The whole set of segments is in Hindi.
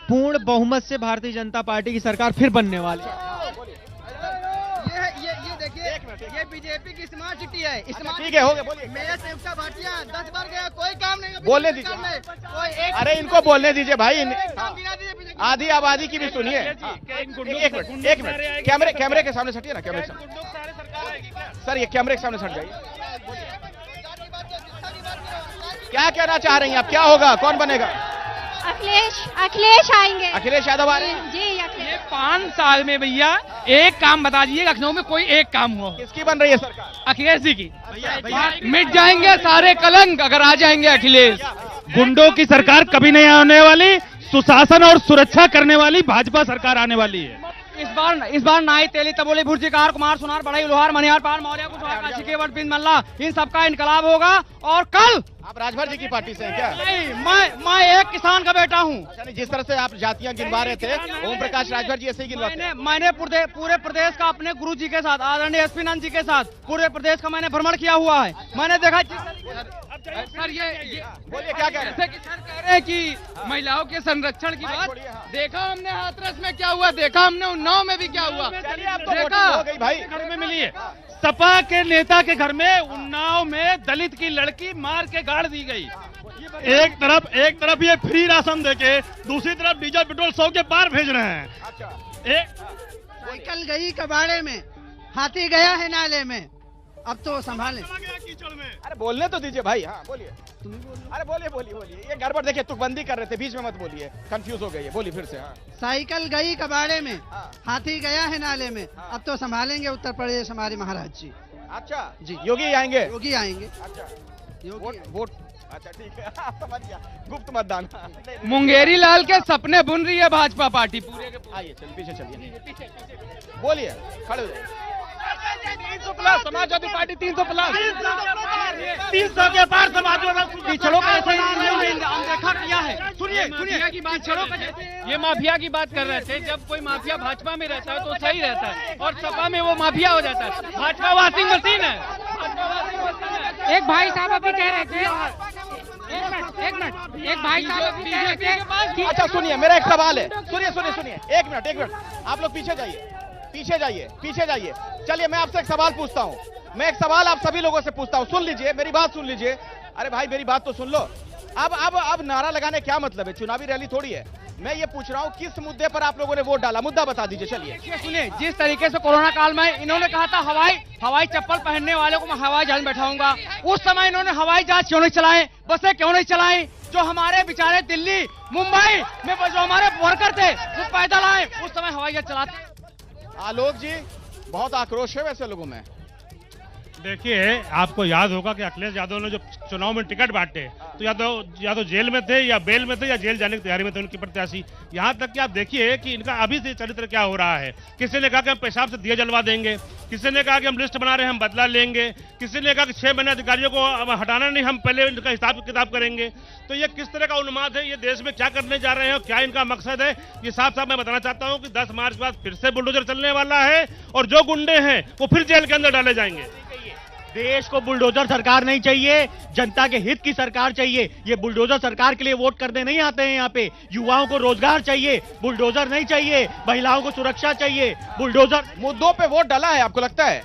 पूर्ण बहुमत से भारतीय जनता पार्टी की सरकार फिर बनने वाली है। ये देखिए, ये बीजेपी की स्मार्ट सिटी है। ठीक है, हो गया, बोलिए। मेयर सेवका भाटिया 10 बार गया, कोई काम नहीं। बोलने दीजिए, अरे इनको बोलने दीजिए भाई, आधी आबादी की भी सुनिए। एक मिनट, कैमरे के सामने सटिए ना, कैमरे के सामने। सर ये कैमरे के सामने सट जाइए। क्या कहना चाह रही हैं आप, क्या होगा, कौन बनेगा? अखिलेश आएंगे। अखिलेश यादव आ रहे हैं जी, अखिलेश। 5 साल में भैया एक काम बता दीजिए, लखनऊ में कोई एक काम हुआ। किसकी बन रही है सरकार? अखिलेश जी की। मिट जाएंगे सारे कलंक अगर आ जाएंगे अखिलेश। गुंडों की सरकार कभी नहीं आने वाली, सुशासन और सुरक्षा करने वाली भाजपा सरकार आने वाली है। इस बार नाई तेली तबोली भुर्जीकार कुमार सुनार बढ़ई लोहार मनिहार पार मौर्य कुशवाहा शिकेवट बिन मल्ला, इन सबका इनकलाब होगा। और कल आप राजभर जी की पार्टी से हैं क्या? नहीं, मैं एक किसान का बेटा हूँ। जिस तरह से आप जातियां गिनवा रहे थे, ओम प्रकाश राजभर जी ऐसे ही गिनवाते हैं। मैंने पूरे प्रदेश का अपने गुरु जी के साथ, आदरणीय एसपी नंद जी के साथ पूरे प्रदेश का मैंने भ्रमण किया हुआ है। मैंने देखा सर, ये बोलिए क्या कह रहे हैं? सर कह रहे हैं कि महिलाओं के संरक्षण की बात देखा हमने हाथरस में क्या हुआ, देखा हमने उन्नाव में भी क्या हुआ। देखा हो गई भाई, घर में मिली है। सपा के नेता के घर में उन्नाव में दलित की लड़की मार के गाड़ दी गई। एक तरफ ये फ्री राशन देके, दूसरी तरफ डीजल पेट्रोल 100 के पार भेज रहे हैं। साइकिल गई कबाड़े में, हाथी गया है नाले में, अब तो संभालें। अरे बोलने तो दीजिए भाई। हाँ बोलिए, अरे बोलिए। ये गड़बड़ देखिए, तुकबंदी कर रहे थे, बीच में मत बोलिए, कंफ्यूज हो गई है। बोलिए फिर से। हाँ। साइकिल गई कबाड़े में, हाथी गया है नाले में, अब तो संभालेंगे उत्तर प्रदेश हमारे महाराज जी। अच्छा जी, योगी आएंगे। योगी आएंगे। अच्छा, वोट अच्छा ठीक है, समझ गया, गुप्त मतदान। मुंगेरी लाल के सपने बुन रही है भाजपा पार्टी पूरे के पूरे। आइए चलिए, पीछे चलिए, बोलिए, खड़े हो जाइए। 300 प्लस समाजवादी पार्टी, 300 प्लस 300 के पार समाजवादी। पिछड़ों का ऐसा अनदेखा किया है। सुनिए की बात, ये माफिया की बात कर रहे थे। जब कोई माफिया भाजपा में रहता है तो सही रहता है, और सपा में वो माफिया हो जाता है। भाजपा वॉशिंग मशीन है। एक भाई साहब अभी कह रहे थे, एक मिनट, एक भाई साहब अभी कह रहे थे। अच्छा सुनिए, मेरा एक सवाल है, सुनिए, एक मिनट, आप लोग पीछे जाइए। चलिए मैं आपसे एक सवाल पूछता हूँ, मैं एक सवाल आप सभी लोगों से पूछता हूँ, सुन लीजिए, मेरी बात सुन लीजिए। अरे भाई मेरी बात तो सुन लो। अब नारा लगाने क्या मतलब है, चुनावी रैली थोड़ी है। मैं ये पूछ रहा हूँ किस मुद्दे पर आप लोगों ने वोट डाला, मुद्दा बता दीजिए। चलिए सुनिए, जिस तरीके से कोरोना काल में इन्होंने कहा था हवाई चप्पल पहनने वाले को मैं हवाई जहाज में बैठाऊंगा, उस समय इन्होंने हवाई जहाज क्यों नहीं चलाए, बसें क्यों नहीं चलाई? जो हमारे बेचारे दिल्ली मुंबई में जो हमारे वर्कर थे वो पैदल आए, उस समय हवाई जहाज चलाते। आलोक जी, बहुत आक्रोश है वैसे लोगों में। देखिए, आपको याद होगा कि अखिलेश यादव ने जो चुनाव में टिकट बांटे तो या तो जेल में थे या बेल में थे या जेल जाने की तैयारी में थे उनके प्रत्याशी। यहाँ तक कि आप देखिए कि इनका अभी से चरित्र क्या हो रहा है। किसी ने कहा कि हम पेशाब से दिया जलवा देंगे, किसी ने कहा कि हम लिस्ट बना रहे हैं, हम बदला लेंगे, किसी ने कहा कि 6 महीने अधिकारियों को हटाना नहीं, हम पहले इनका हिसाब किताब करेंगे। तो ये किस तरह का उन्माद है, ये देश में क्या करने जा रहे हैं और क्या इनका मकसद है, ये साफ साफ मैं बताना चाहता हूँ कि 10 मार्च के बाद फिर से बुलडोजर चलने वाला है और जो गुंडे हैं वो फिर जेल के अंदर डाले जाएंगे। देश को बुलडोजर सरकार नहीं चाहिए, जनता के हित की सरकार चाहिए। ये बुलडोजर सरकार के लिए वोट करने नहीं आते हैं यहाँ पे। युवाओं को रोजगार चाहिए, बुलडोजर नहीं चाहिए। महिलाओं को सुरक्षा चाहिए, बुलडोजर। मुद्दों पे वोट डाला है आपको लगता है?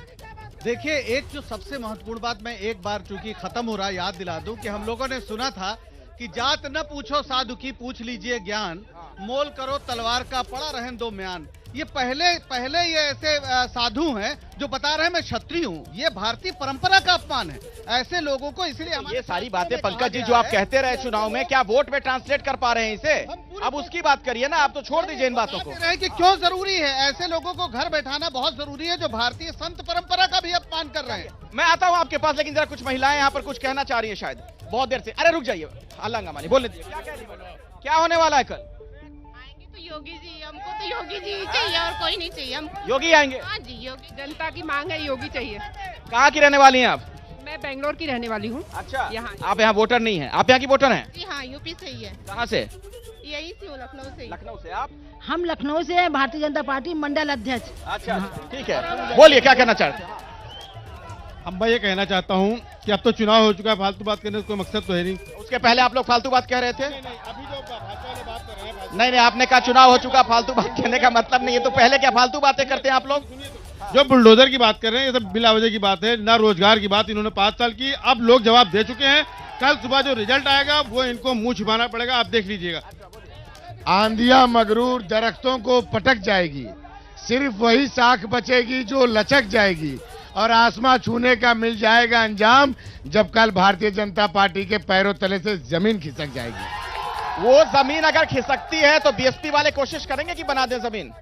देखिए, एक जो सबसे महत्वपूर्ण बात मैं एक बार चूंकि खत्म हो रहा याद दिला दूं कि हम लोगों ने सुना था कि जात न पूछो साधु की, पूछ लीजिए ज्ञान, मोल करो तलवार का, पड़ा रहन दो म्यान। ये पहले ये ऐसे साधु हैं जो बता रहे हैं मैं क्षत्रिय हूँ। ये भारतीय परंपरा का अपमान है ऐसे लोगों को। इसलिए ये सारी बातें पंकज जी जो आप कहते रहे चुनाव में, क्या वोट में ट्रांसलेट कर पा रहे हैं इसे? अब उसकी बात करिए ना, आप तो छोड़ दीजिए इन बातों को। कि क्यों जरूरी है ऐसे लोगों को घर बैठाना, बहुत जरूरी है जो भारतीय संत परंपरा का भी अपमान कर रहे हैं। मैं आता हूँ आपके पास, लेकिन जरा कुछ महिलाएं यहाँ पर कुछ कहना चाह रही है शायद बहुत देर से। अरे रुक जाइए, हल्ला बोलने दीजिए, क्या होने वाला है कल? योगी जी, हमको तो योगी जी चाहिए और कोई नहीं चाहिए। हम योगी आएंगे? हाँ जी, योगी, जनता की मांग है, योगी चाहिए। कहाँ की रहने वाली हैं आप? मैं बेंगलोर की रहने वाली हूँ। अच्छा, यहाँ आप यहाँ वोटर नहीं हैं? आप यहाँ की वोटर हैं? जी हाँ, यूपी से ही है। कहाँ से? यही से हूँ, लखनऊ से। लखनऊ से आप? हम लखनऊ से हैं, भारतीय जनता पार्टी मंडल अध्यक्ष। अच्छा ठीक है, बोलिए क्या कहना चाहते हैं? हम भाई ये कहना चाहता हूँ कि अब तो चुनाव हो चुका है, फालतू बात करने का कोई मकसद तो है नहीं। उसके पहले आप लोग फालतू बात कह रहे थे। अभी जो भाजपा वाले बात कर रहे हैं, नहीं नहीं, आपने कहा चुनाव हो चुका, फालतू बात कहने का मतलब नहीं है। तो पहले क्या फालतू बातें करते हैं आप लोग? जो बुलडोजर की बात कर रहे हैं ये सब बिला वजह की बात है, ना रोजगार की बात इन्होंने 5 साल की। अब लोग जवाब दे चुके हैं, कल सुबह जो रिजल्ट आएगा वो इनको मुंह छिपाना पड़ेगा, आप देख लीजिएगा। आंधियां मगरूर दरख्तों को पटक जाएगी, सिर्फ वही शाख बचेगी जो लचक जाएगी, और आसमां छूने का मिल जाएगा अंजाम जब कल भारतीय जनता पार्टी के पैरों तले से जमीन खिसक जाएगी। वो जमीन अगर खिसकती है तो बीएसपी वाले कोशिश करेंगे कि बना दे जमीन।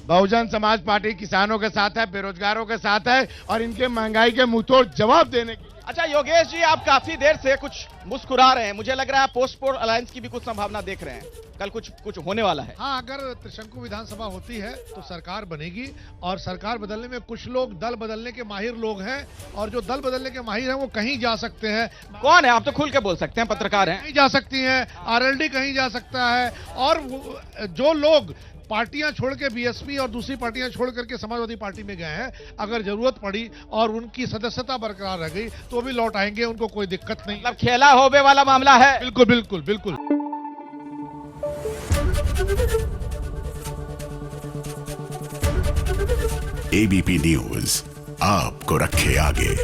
बहुजन समाज पार्टी किसानों के साथ है, बेरोजगारों के साथ है, और इनके महंगाई के मुंहतोड़ जवाब देने की। अच्छा योगेश जी, आप काफी देर से कुछ मुस्कुरा रहे हैं, मुझे लग रहा है पोस्ट पोल अलायंस की भी कुछ संभावना देख रहे हैं, कल कुछ होने वाला है। हाँ, अगर त्रिशंकु विधानसभा होती है तो सरकार बनेगी, और सरकार बदलने में कुछ लोग दल बदलने के माहिर लोग हैं, और जो दल बदलने के माहिर हैं वो कहीं जा सकते हैं। कौन है? आप तो खुल के बोल सकते हैं, पत्रकार हैं। कहीं जा सकती हैं, आरएलडी कहीं जा सकता है, और जो लोग पार्टियां छोड़ के बीएसपी और दूसरी पार्टियां छोड़ करके समाजवादी पार्टी में गए हैं, अगर जरूरत पड़ी और उनकी सदस्यता बरकरार रह गई तो भी लौट आएंगे, उनको कोई दिक्कत नहीं। मतलब खेला होबे वाला मामला है। बिल्कुल बिल्कुल बिल्कुल। एबीपी न्यूज आपको रखे आगे।